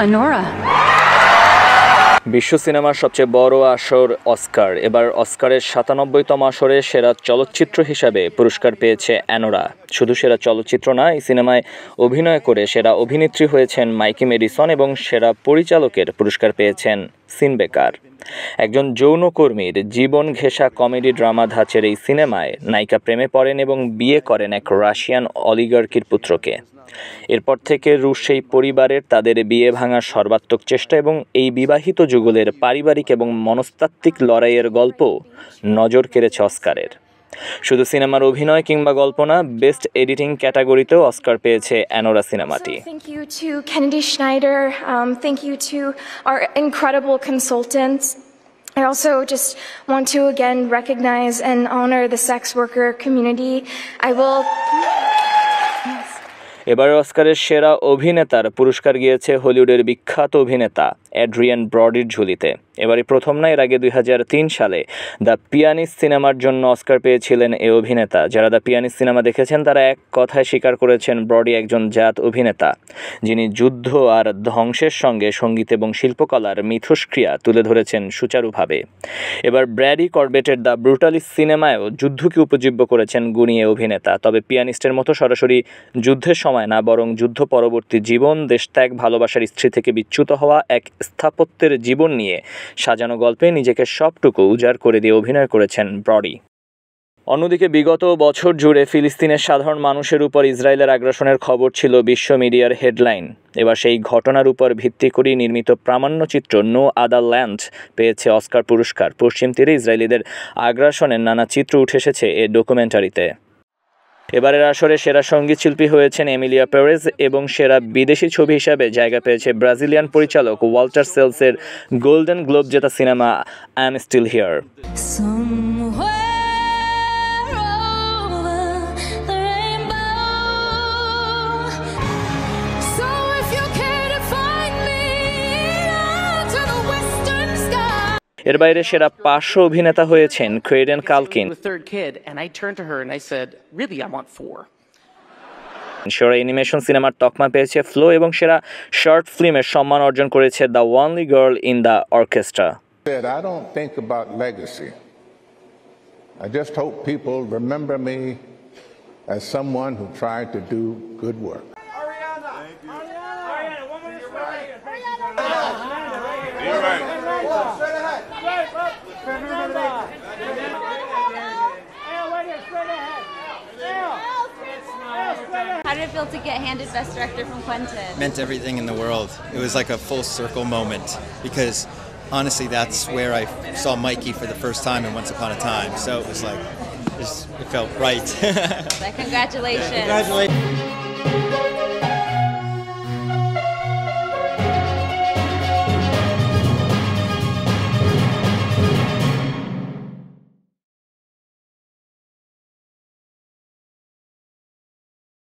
Anora. বিশ্ব সিনেমার সবচেয়ে বড় আসর অস্কার। এবার অস্কারের ৯৭তম আসরে সেরা চলচ্চিত্র হিসাবে পুরস্কার পেয়েছে অ্যানোরা। শুধু সেরা চলচ্চিত্র না, এই সিনেমায় অভিনয় করে সেরা অভিনেত্রী হয়েছেন মাইকি মেডিসন এবং সেরা পরিচালকের পুরস্কার পেয়েছেন সিন বেকার। একজন যৌনকর্মীর জীবন ঘেঁষা কমেডি ড্রামা ধাঁচের এই সিনেমায় নায়িকা প্রেমে পড়েন এবং বিয়ে করেন এক রাশিয়ান অলিগার্কির পুত্রকে। এরপর থেকে রুশ সেই পরিবারের তাদের বিয়ে ভাঙার সর্বাত্মক চেষ্টা এবং এই বিবাহিত যুগলের পারিবারিক এবং মনস্তাত্ত্বিক লড়াইয়ের গল্প নজর কেড়েছে অস্কারের। শুধু সিনেমার অভিনয় কিংবা গল্প না, বেস্ট এডিটিং ক্যাটাগরিতেও অস্কার পেয়েছে অ্যানোরা সিনেমাটি। Thank you to Kennedy Schneider. Thank you to our incredible consultants. I also just want to again recognize and honor the sex worker community. এবার অস্কারের সেরা অভিনেতার পুরস্কার গিয়েছে হলিউডের বিখ্যাত অভিনেতা অ্যাড্রিয়ান ব্রডির ঝুলিতে। এবারই প্রথম না, এর আগে ২০০৩ সালে দ্য পিয়ানিস্ট সিনেমার জন্য অস্কার পেয়েছিলেন এই অভিনেতা। যারা দ্য পিয়ানিস্ট সিনেমা দেখেছেন তারা এক কথায় স্বীকার করেছেন ব্রডি একজন জাত অভিনেতা, যিনি যুদ্ধ আর ধ্বংসের সঙ্গে সঙ্গীত এবং শিল্পকলার মিথস্ক্রিয়া তুলে ধরেছেন সুচারুভাবে। এবার ব্র্যাডি করবেটের দ্য ব্রুটালিস্ট সিনেমায়ও যুদ্ধকে উপজীব্য করেছেন গুণী অভিনেতা। তবে পিয়ানিস্টের মতো সরাসরি যুদ্ধের সময় না, বরং যুদ্ধ পরবর্তী জীবন, দেশত্যাগ, ভালোবাসার স্ত্রী থেকে বিচ্যুত হওয়া এক স্থাপত্যের জীবন নিয়ে সাজানো গল্পে নিজেকে সবটুকু উজাড় করে দিয়ে অভিনয় করেছেন ব্রডি। অন্যদিকে বিগত বছর জুড়ে ফিলিস্তিনের সাধারণ মানুষের উপর ইসরায়েলের আগ্রাসনের খবর ছিল বিশ্ব মিডিয়ার হেডলাইন। এবার সেই ঘটনার উপর ভিত্তি করে নির্মিত প্রামাণ্যচিত্র নো আদার ল্যান্ড পেয়েছে অস্কার পুরস্কার। পশ্চিম তীরে ইসরায়েলিদের আগ্রাসনের নানা চিত্র উঠে এসেছে এ ডকুমেন্টারিতে। এবারের আসরে সেরা সঙ্গীত শিল্পী হয়েছেন এমিলিয়া পেরেজ এবং সেরা বিদেশি ছবি হিসাবে জায়গা পেয়েছে ব্রাজিলিয়ান পরিচালক ওয়াল্টার সেলসের গোল্ডেন গ্লোব জেতা cinema I am still here. এর বাইরে সেরা পার্শ্ব অভিনেতা হয়েছেন ক্রেডেন কালকিন। সেরা অ্যানিমেশন সিনেমার তকমা পেয়েছে ফ্লো এবং সেরা শর্ট ফিল্মের সম্মান অর্জন করেছে the only girl in the orchestra. I don't think about legacy. I just hope people remember me as someone who tried to do good work. How did it feel to get handed Best Director from Quentin? Meant everything in the world. It was like a full circle moment because honestly that's where I saw Mikey for the first time in Once Upon a Time. So it was like, it felt right. Congratulations. Congratulations.